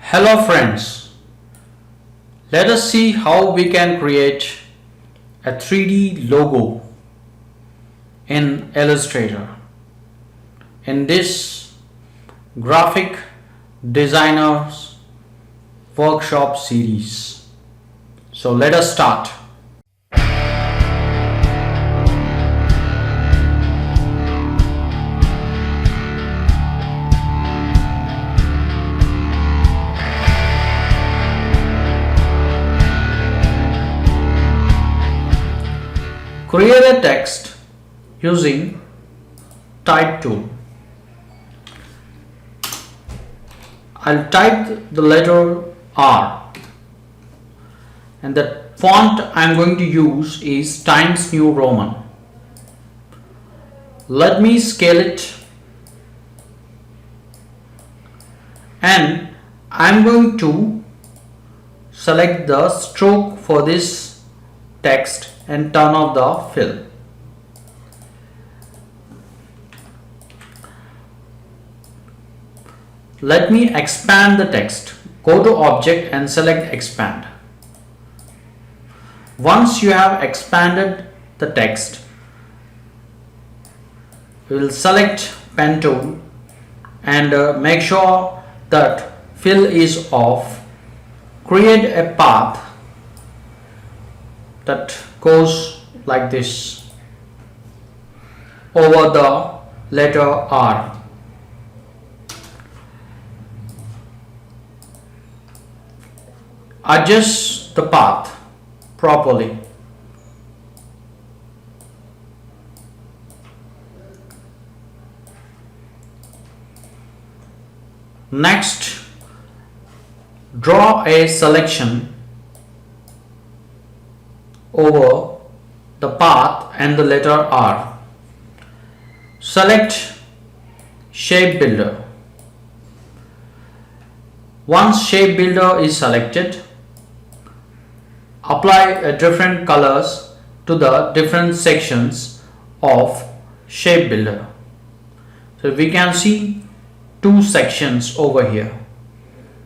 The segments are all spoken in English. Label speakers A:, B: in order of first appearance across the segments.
A: Hello friends, let us see how we can create a 3D logo in Illustrator in this graphic designers workshop series. So let us start. Create a text using type tool. I'll type the letter R and the font I'm going to use is Times New Roman. Let me scale it and I'm going to select the stroke for this text and turn off the fill. Let me expand the text. Go to Object and select Expand. Once you have expanded the text, we will select Pen tool and make sure that fill is off. Create a path that goes like this over the letter R. Adjust the path properly. Next, draw a selection over the path and the letter R. Select Shape Builder. Once Shape Builder is selected, apply different colors to the different sections of Shape Builder. So we can see two sections over here.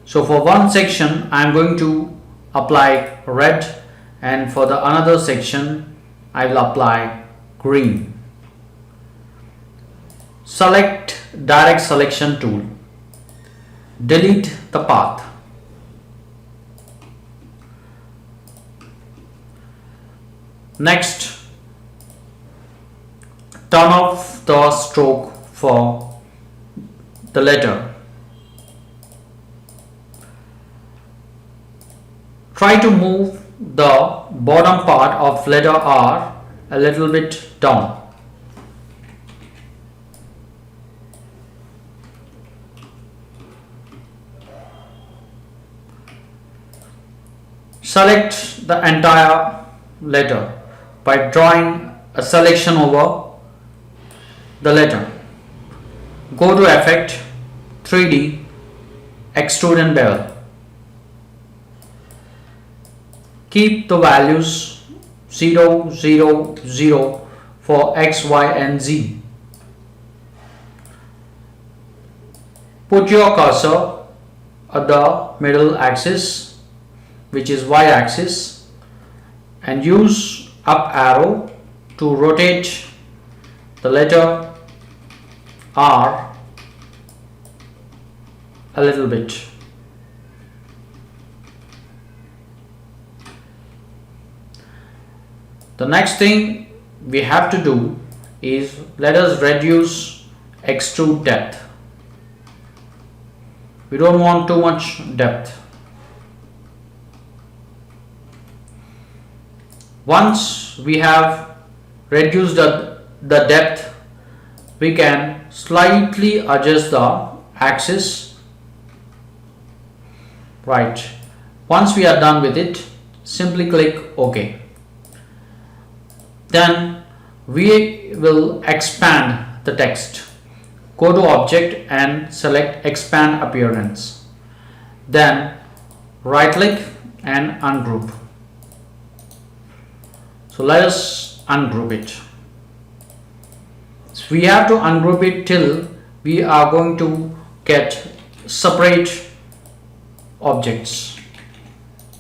A: So for one section I am going to apply red, and for the another section I will apply green. Select Direct Selection tool. Delete the path. Next, turn off the stroke for the letter. Try to move the bottom part of letter R a little bit down. Select the entire letter by drawing a selection over the letter. Go to Effect, 3D, Extrude and Bevel. Keep the values 0, 0, 0 for X, Y and Z. Put your cursor at the middle axis, which is Y axis, and use up arrow to rotate the letter R a little bit. The next thing we have to do is let us reduce extrude depth. We don't want too much depth. Once we have reduced the depth, we can slightly adjust the axis. Right. Once we are done with it, simply click OK. Then we will expand the text. Go to Object and select Expand Appearance. Then right click and ungroup. So let us ungroup it. So we have to ungroup it till we are going to get separate objects.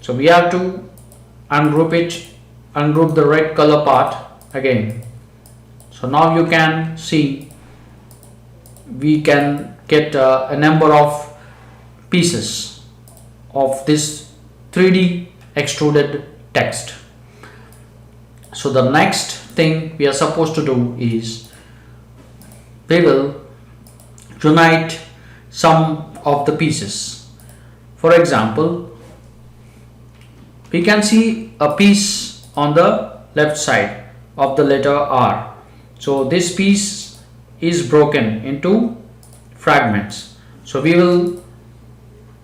A: So we have to ungroup the red color part again. So now you can see we can get a number of pieces of this 3D extruded text. So the next thing we are supposed to do is we will unite some of the pieces. For example, we can see a piece on the left side of the letter R. So this piece is broken into fragments. So we will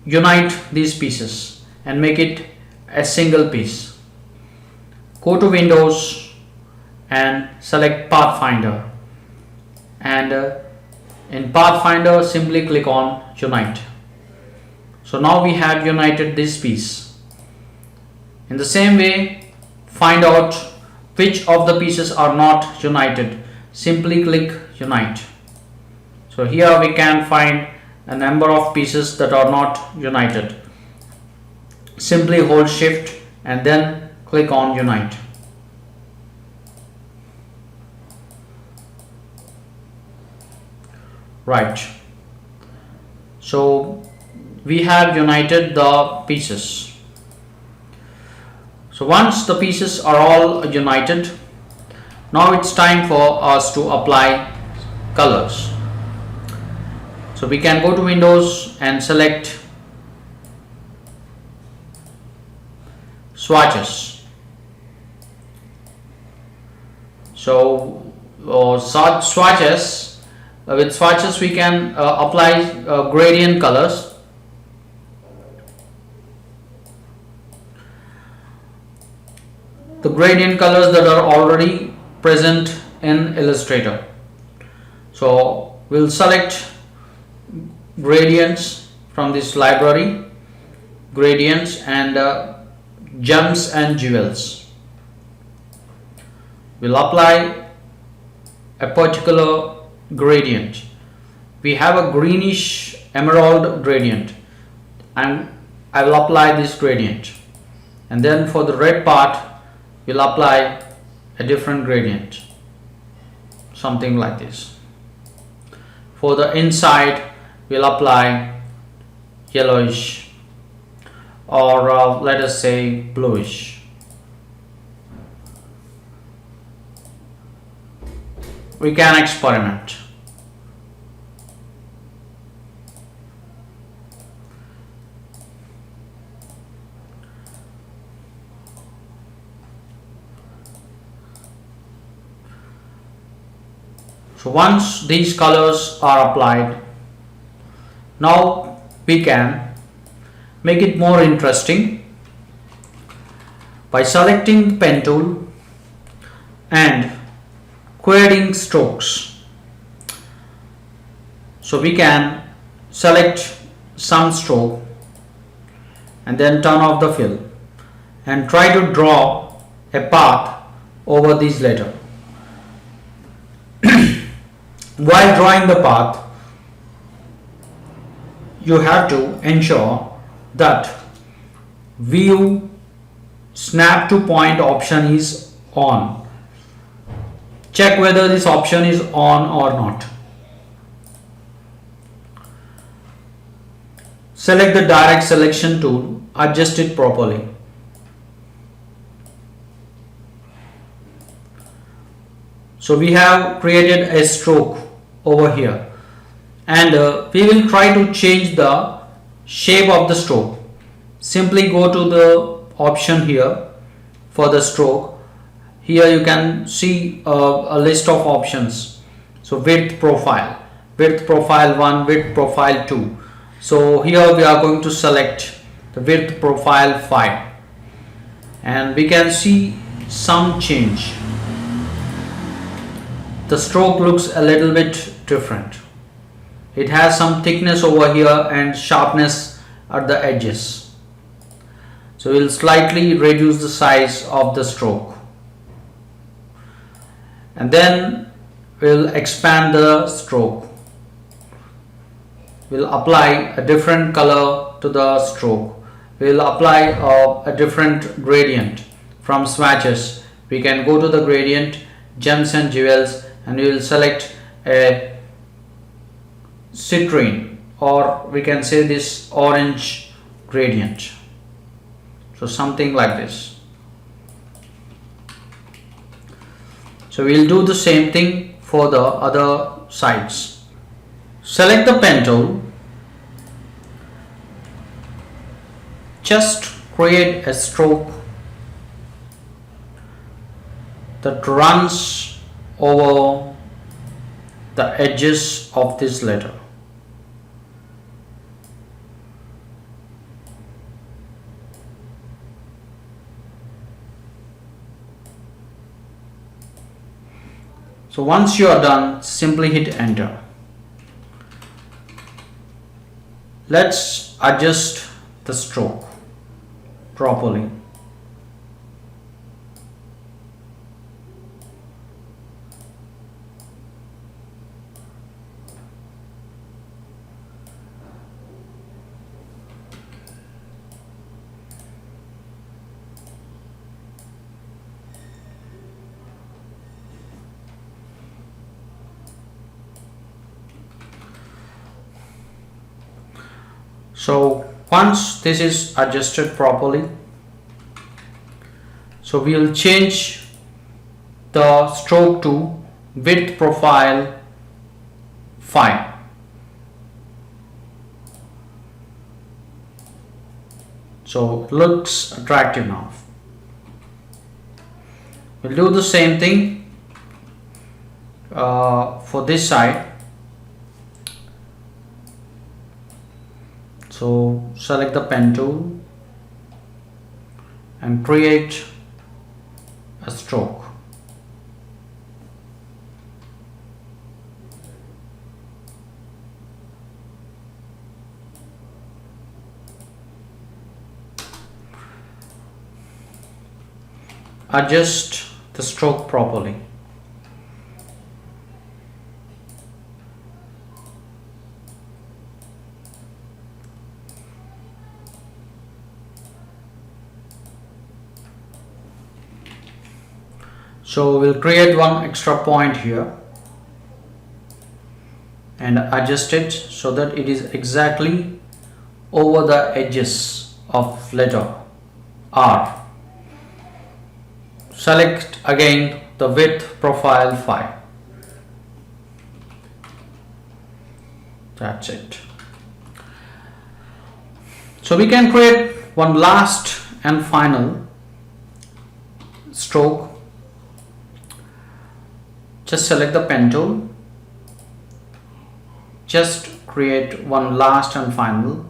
A: unite these pieces and make it a single piece. Go to Windows and select Pathfinder, and in Pathfinder simply click on Unite. So now we have united this piece. In the same way, find out which of the pieces are not united. Simply click Unite. So here we can find a number of pieces that are not united. Simply hold Shift and then click on Unite. Right. So we have united the pieces. So once the pieces are all united, now it's time for us to apply colors. So we can go to Windows and select swatches. So swatches, with swatches we can apply gradient colors. The gradient colors that are already present in Illustrator. So we'll select gradients from this library, gradients and gems and jewels. We'll apply a particular gradient. We have a greenish emerald gradient, and I will apply this gradient. And then for the red part, we'll apply a different gradient, something like this. For the inside, we'll apply yellowish, or let us say bluish. We can experiment. So once these colors are applied, now we can make it more interesting by selecting the pen tool and querying strokes. So we can select some stroke and then turn off the fill and try to draw a path over this letter. While drawing the path, you have to ensure that view snap to point option is on. Check whether this option is on or not. Select the direct selection tool, adjust it properly. So we have created a stroke over here, and we will try to change the shape of the stroke. Simply go to the option here for the stroke. Here you can see a list of options. So width profile 1, width profile 2. So here we are going to select the width profile 5, and we can see some change. The stroke looks a little bit different. It has some thickness over here and sharpness at the edges. So we'll slightly reduce the size of the stroke, and then we'll expand the stroke. We'll apply a different color to the stroke. We will apply a different gradient from swatches. We can go to the gradient, gems and jewels, and we will select a citrine, or we can say this orange gradient. So something like this. So we will do the same thing for the other sides. Select the pen tool. Just create a stroke that runs over the edges of this letter. So once you are done, simply hit enter. Let's adjust the stroke properly. So once this is adjusted properly, so we will change the stroke to width profile 5. So it looks attractive now. We'll do the same thing for this side. So select the pen tool and create a stroke. Adjust the stroke properly. So we'll create one extra point here and adjust it so that it is exactly over the edges of letter R. Select again the width profile 5. That's it. So we can create one last and final stroke. Just select the pen tool. Just create one last and final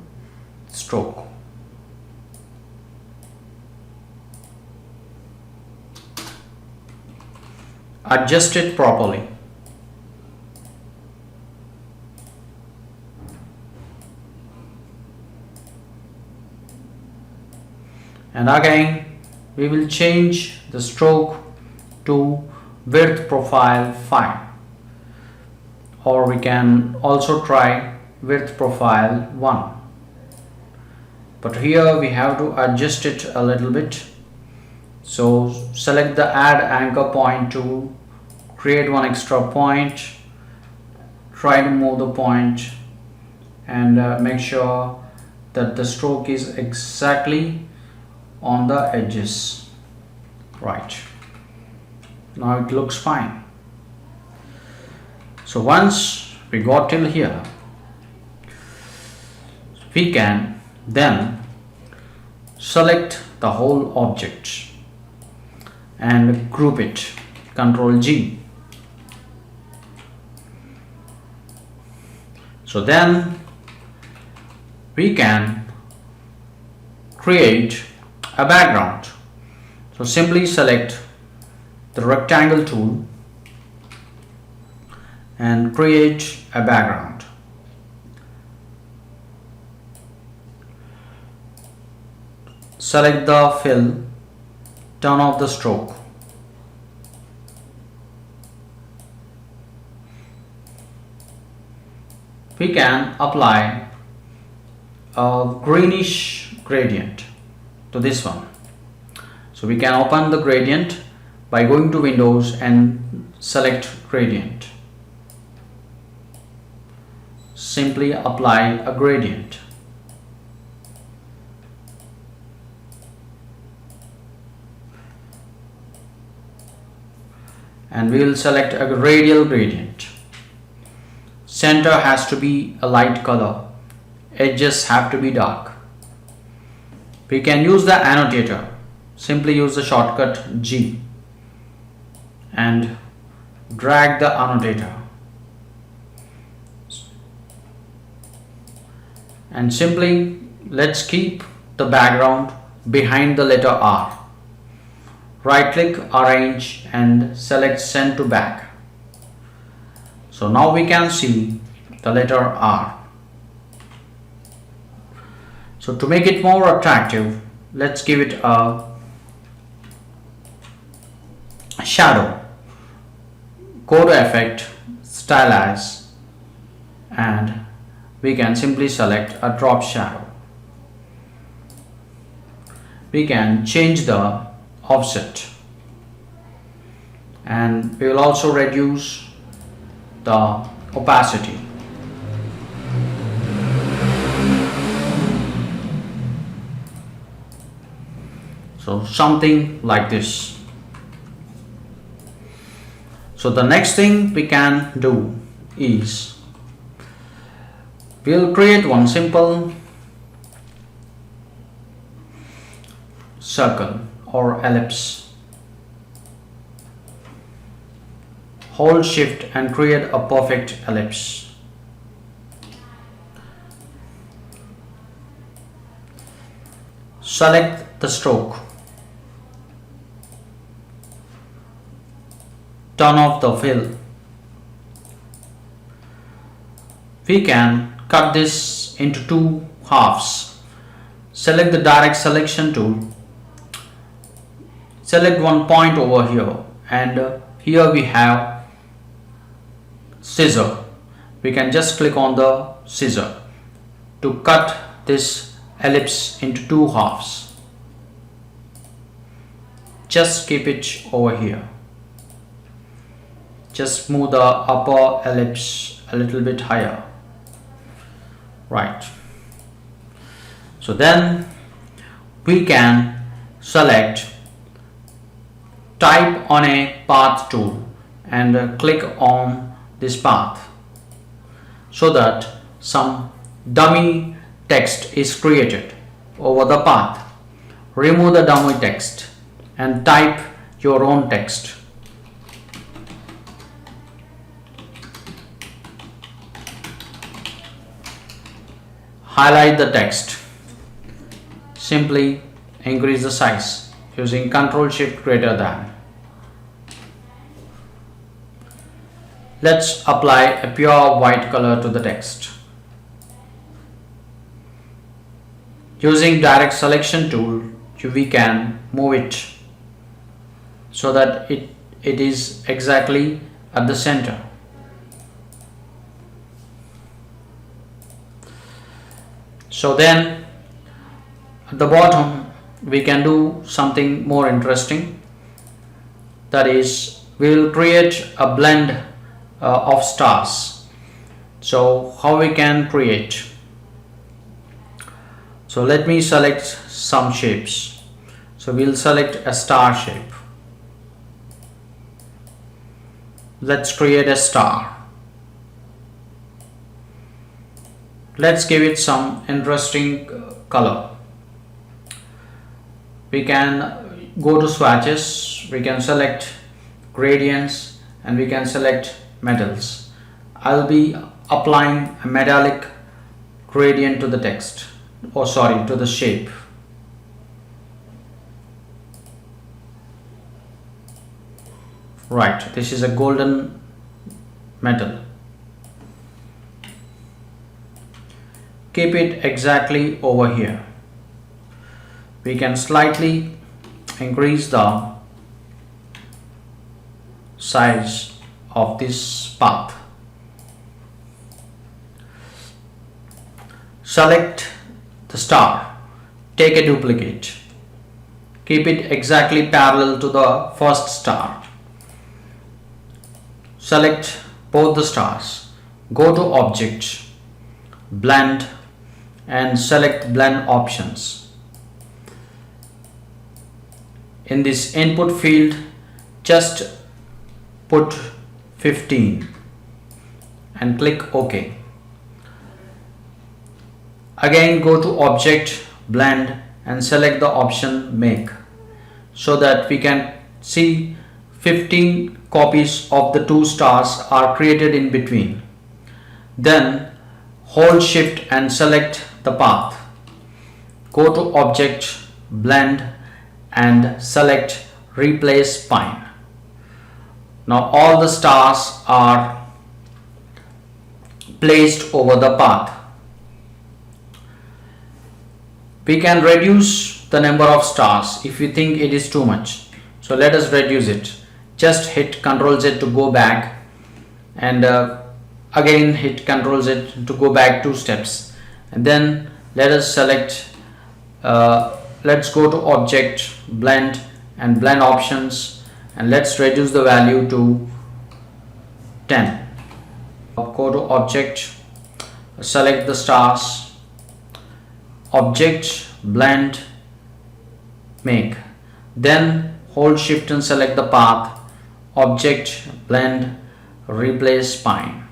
A: stroke. Adjust it properly. And again we will change the stroke to width profile 5, or we can also try width profile 1, but here we have to adjust it a little bit. So select the add anchor point tool, create one extra point, try to move the point and make sure that the stroke is exactly on the edges. Right, now it looks fine. So once we got till here, we can then select the whole object and group it. Ctrl G. So then we can create a background. So simply select the rectangle tool and create a background. Select the fill, turn off the stroke. We can apply a greenish gradient to this one. So we can open the gradient by going to Windows and select gradient. Simply apply a gradient. And we will select a radial gradient. Center has to be a light color. Edges have to be dark. We can use the annotator. Simply use the shortcut G and drag the annotator. And simply let's keep the background behind the letter R. Right click, arrange and select send to back. So now we can see the letter R. So to make it more attractive, let's give it a shadow. Go to effect, stylize, and we can simply select a drop shadow. We can change the offset, and we will also reduce the opacity. So something like this. So the next thing we can do is we'll create one simple circle or ellipse. Hold shift and create a perfect ellipse. Select the stroke. Turn off the fill. We can cut this into two halves. Select the direct selection tool. Select one point over here, and here we have scissor. We can just click on the scissor to cut this ellipse into two halves. Just keep it over here. Just move the upper ellipse a little bit higher. Right. So then we can select type on a path tool and click on this path so that some dummy text is created over the path. Remove the dummy text and type your own text. Highlight the text. Simply increase the size using Ctrl Shift greater than. Let's apply a pure white color to the text. Using direct selection tool, we can move it so that it is exactly at the center. So then at the bottom we can do something more interesting. That is, we will create a blend of stars. So how we can create? So let me select some shapes. So we'll select a star shape. Let's create a star. Let's give it some interesting color. We can go to swatches, we can select gradients, and we can select metals. I'll be applying a metallic gradient to the text, or sorry, to the shape. Right, this is a golden metal. Keep it exactly over here. We can slightly increase the size of this path. Select the star, take a duplicate, keep it exactly parallel to the first star, select both the stars, go to Object, Blend, and select Blend options. In this input field, just put 15 and click OK. Again go to Object, Blend, and select the option Make, so that we can see 15 copies of the two stars are created in between. Then hold Shift and select the path. Go to Object, Blend, and select Replace Spine. Now all the stars are placed over the path. We can reduce the number of stars if we think it is too much. So let us reduce it. Just hit Ctrl Z to go back, and again hit Ctrl Z to go back 2 steps, and then let us select let's go to Object, Blend, and Blend options, and let's reduce the value to 10. Go to Object, select the stars, Object, Blend, Make, then hold Shift and select the path, Object, Blend, Replace Spine.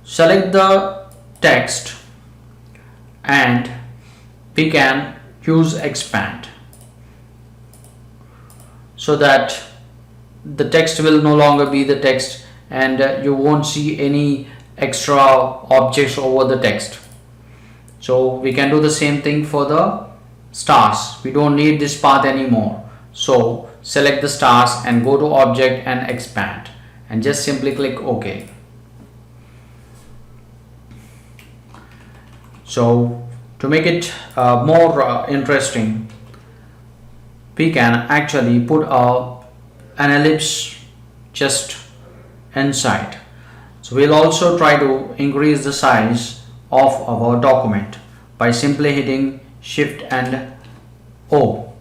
A: Select the text and we can use Expand, so that the text will no longer be the text and you won't see any extra objects over the text. So we can do the same thing for the stars. We don't need this path anymore. So select the stars and go to Object and Expand, and just simply click OK. So to make it more interesting, we can actually put an ellipse just inside. So we'll also try to increase the size of our document by simply hitting Shift and O.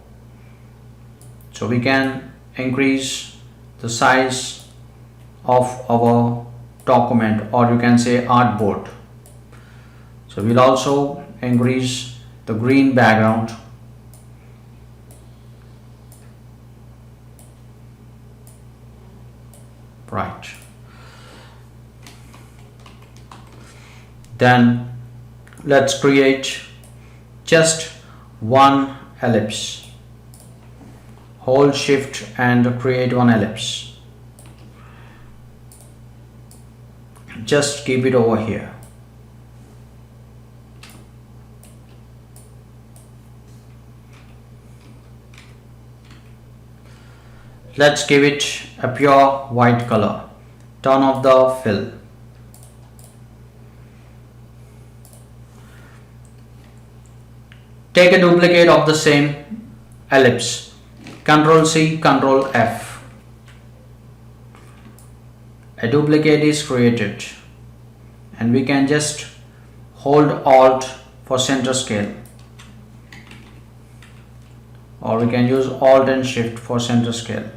A: So we can increase the size of our document, or you can say artboard. So we'll also increase the green background. Right. Then let's create just one ellipse. Hold Shift and create one ellipse. Just keep it over here. Let's give it a pure white color. Turn off the fill. Take a duplicate of the same ellipse. Ctrl C, Ctrl F. A duplicate is created, and we can just hold Alt for center scale, or we can use Alt and Shift for center scale.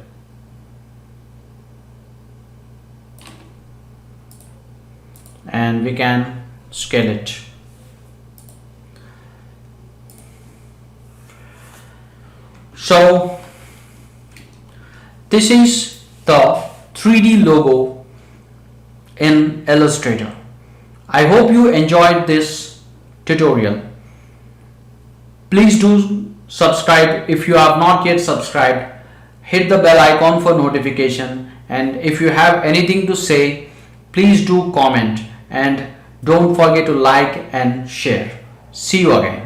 A: And we can scale it. So this is the 3D logo in Illustrator. I hope you enjoyed this tutorial. Please do subscribe if you have not yet subscribed. Hit the bell icon for notification, and if you have anything to say, please do comment, and don't forget to like and share. See you again.